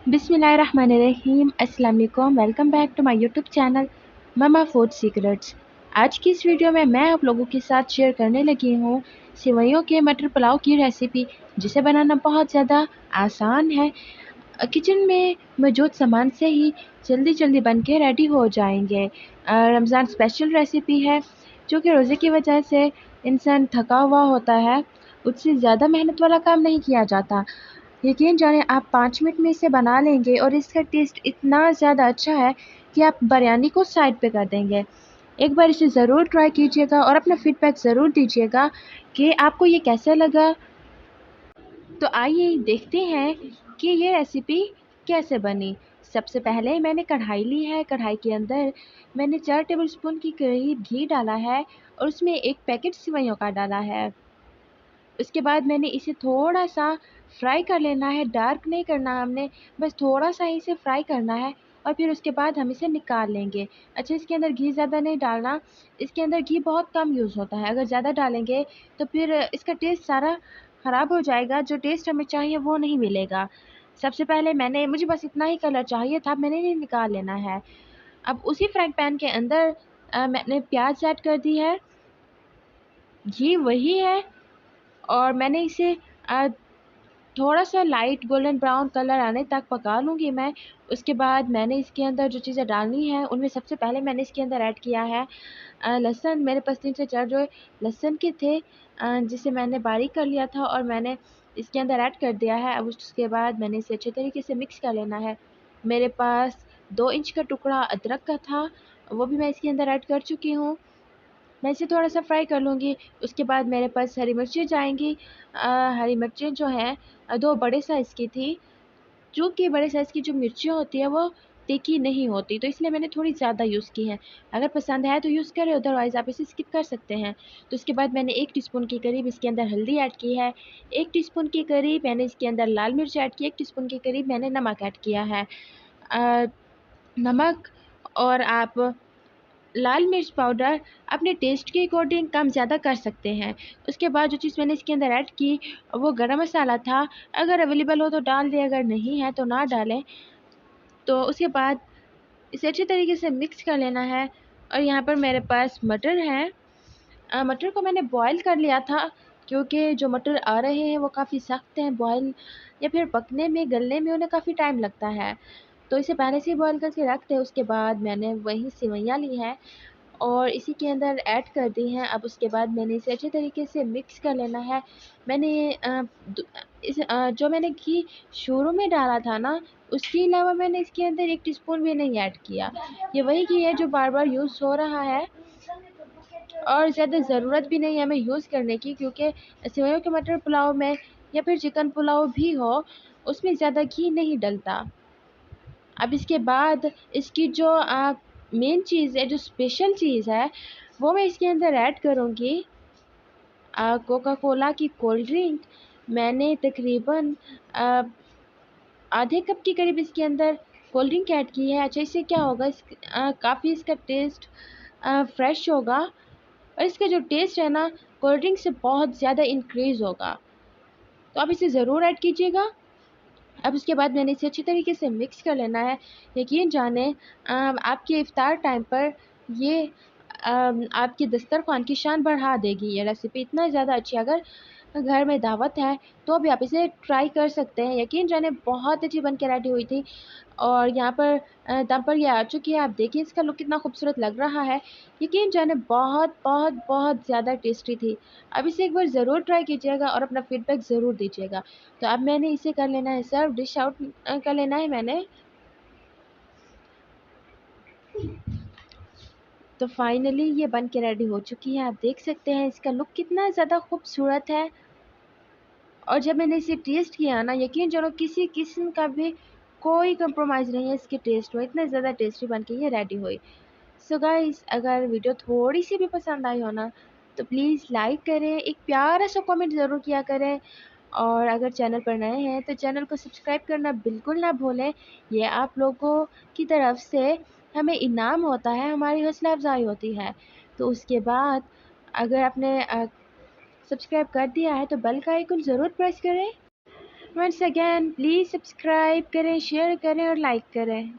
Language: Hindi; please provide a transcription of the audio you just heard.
बिस्मिल्लाहिर्रहमानिर्रहीम। अस्सलाम वालेकुम। Welcome back to my YouTube channel mama food secrets. आज की इस वीडियो में मैं आप लोगों के साथ शेयर करने लगी हूँ सेवइयों के मटर पुलाव की रेसिपी, जिसे बनाना बहुत ज़्यादा आसान है। किचन में मौजूद सामान से ही जल्दी जल्दी बन के रेडी हो जाएंगे। रमज़ान स्पेशल रेसिपी है, जो कि रोज़े की वजह से इंसान थका हुआ होता है, उससे ज़्यादा मेहनत वाला काम नहीं किया जाता। यकीन जाने आप 5 मिनट में इसे बना लेंगे और इसका टेस्ट इतना ज़्यादा अच्छा है कि आप बिरयानी को साइड पे कर देंगे। एक बार इसे ज़रूर ट्राई कीजिएगा और अपना फीडबैक ज़रूर दीजिएगा कि आपको ये कैसा लगा। तो आइए देखते हैं कि ये रेसिपी कैसे बनी। सबसे पहले मैंने कढ़ाई ली है। कढ़ाई के अंदर मैंने 4 टेबलस्पून के करीब घी डाला है और उसमें 1 पैकेट सेवइयों का डाला है। उसके बाद मैंने इसे थोड़ा-सा फ्राई कर लेना है, डार्क नहीं करना हमने, बस थोड़ा-सा ही इसे फ्राई करना है और फिर उसके बाद हम इसे निकाल लेंगे। अच्छा, इसके अंदर घी ज़्यादा नहीं डालना, इसके अंदर घी बहुत कम यूज़ होता है। अगर ज़्यादा डालेंगे तो फिर इसका टेस्ट सारा ख़राब हो जाएगा, जो टेस्ट हमें चाहिए वो नहीं मिलेगा। सबसे पहले मुझे बस इतना ही कलर चाहिए था, मैंने इन्हें निकाल लेना है। अब उसी फ्राइंग पैन के अंदर मैंने प्याज़ ऐड कर दी है, घी वही है और मैंने इसे अ, थोड़ा-सा लाइट गोल्डन ब्राउन कलर आने तक पका लूँगी मैं। उसके बाद मैंने इसके अंदर जो चीज़ें डालनी हैं, उनमें सबसे पहले मैंने इसके अंदर ऐड किया है लहसुन। मेरे पास 3 से 4 जो लहसुन के थे, जिसे मैंने बारीक कर लिया था और मैंने इसके अंदर ऐड कर दिया है। अब उसके बाद मैंने इसे अच्छे तरीके से मिक्स कर लेना है। मेरे पास 2 इंच का टुकड़ा अदरक का था, वो भी मैं इसके अंदर ऐड कर चुकी हूँ। मैं इसे थोड़ा-सा फ्राई कर लूँगी। उसके बाद मेरे पास हरी मिर्चें जाएँगी। हरी मिर्चें जो हैं 2 बड़े साइज़ की थी, जो कि बड़े साइज़ की जो मिर्चें होती हैं वो तीखी नहीं होती, तो इसलिए मैंने थोड़ी ज़्यादा यूज़ की हैं। अगर पसंद है तो यूज़ करें, अदरवाइज़ आप इसे स्किप कर सकते हैं। तो उसके बाद मैंने 1 टीस्पून के करीब इसके अंदर हल्दी ऐड की है, 1 टीस्पून के करीब मैंने इसके अंदर लाल मिर्च ऐड की, 1 टीस्पून के करीब मैंने नमक ऐड किया है। अ, नमक और आप लाल मिर्च पाउडर अपने टेस्ट के अकॉर्डिंग कम ज़्यादा कर सकते हैं। उसके बाद जो चीज़ मैंने इसके अंदर ऐड की वो गरम मसाला था। अगर अवेलेबल हो तो डाल दें, अगर नहीं है तो ना डालें। तो उसके बाद इसे अच्छे तरीके से मिक्स कर लेना है और यहाँ पर मेरे पास मटर हैं। मटर को मैंने बॉयल कर लिया था, क्योंकि जो मटर आ रहे हैं वो काफ़ी सख्त हैं। बॉयल या फिर पकने में, गलने में उन्हें काफ़ी टाइम लगता है। तो इसे पहले से ही बॉयल करके रख दें। उसके बाद मैंने वही सेवइयाँ ली हैं और इसी के अंदर ऐड कर दी हैं। अब उसके बाद मैंने इसे अच्छे तरीके से मिक्स कर लेना है। मैंने जो मैंने घी शुरू में डाला था ना, उसके अलावा मैंने इसके अंदर 1 टीस्पून भी नहीं ऐड किया। ये वही घी है जो बार-बार यूज़ हो रहा है और ज़्यादा ज़रूरत भी नहीं है हमें यूज़ करने की, क्योंकि सेवइयों के मटर पुलाव में या फिर चिकन पुलाव भी हो, उसमें ज़्यादा घी नहीं डलता। अब इसके बाद इसकी जो मेन चीज़ है, जो स्पेशल चीज़ है, वो मैं इसके अंदर ऐड करूँगी। कोका कोला की कोल्ड ड्रिंक मैंने तकरीबन अ, आधे कप के करीब इसके अंदर कोल्ड ड्रिंक ऐड की है। अच्छा, इससे क्या होगा, काफ़ी इसका टेस्ट फ्रेश होगा और इसका जो टेस्ट है ना, कोल्ड ड्रिंक से बहुत ज़्यादा इंक्रीज़ होगा। तो आप इसे ज़रूर ऐड कीजिएगा। अब उसके बाद मैंने इसे अच्छी तरीके से मिक्स कर लेना है। यकीन जाने आपके इफ्तार टाइम पर ये आपके दस्तरख़्वान की शान बढ़ा देगी। ये रेसिपी इतना ज़्यादा अच्छी है, अगर घर में दावत है तो भी आप इसे ट्राई कर सकते हैं। यकीन जाने बहुत अच्छी बन के रेडी हुई थी और यहाँ पर दम पर ये आ चुकी है। आप देखिए इसका लुक कितना खूबसूरत लग रहा है। यकीन जाने बहुत बहुत बहुत ज़्यादा टेस्टी थी। अब इसे एक बार ज़रूर ट्राई कीजिएगा और अपना फीडबैक ज़रूर दीजिएगा। तो अब मैंने इसे कर लेना है सर्व, डिश आउट कर लेना है मैंने। तो फाइनली ये बन के रेडी हो चुकी है। आप देख सकते हैं इसका लुक कितना ज़्यादा खूबसूरत है और जब मैंने इसे टेस्ट किया ना, यकीन जानो किसी किस्म का भी कोई कंप्रोमाइज़ नहीं है इसके टेस्ट में। इतना ज़्यादा टेस्टी बन के ये रेडी हुई। सो गाइस, अगर वीडियो थोड़ी-सी भी पसंद आई हो ना, तो प्लीज़ लाइक करें, एक प्यारा सा कमेंट ज़रूर किया करें और अगर चैनल पर नए हैं तो चैनल को सब्सक्राइब करना बिल्कुल ना भूलें। ये आप लोगों की तरफ से हमें इनाम होता है, हमारी हौसला अफ़ज़ाई होती है। तो उसके बाद अगर आपने सब्सक्राइब कर दिया है तो बेल का आइकन ज़रूर प्रेस करें। वंस अगेन प्लीज़ सब्सक्राइब करें, शेयर करें और लाइक करें।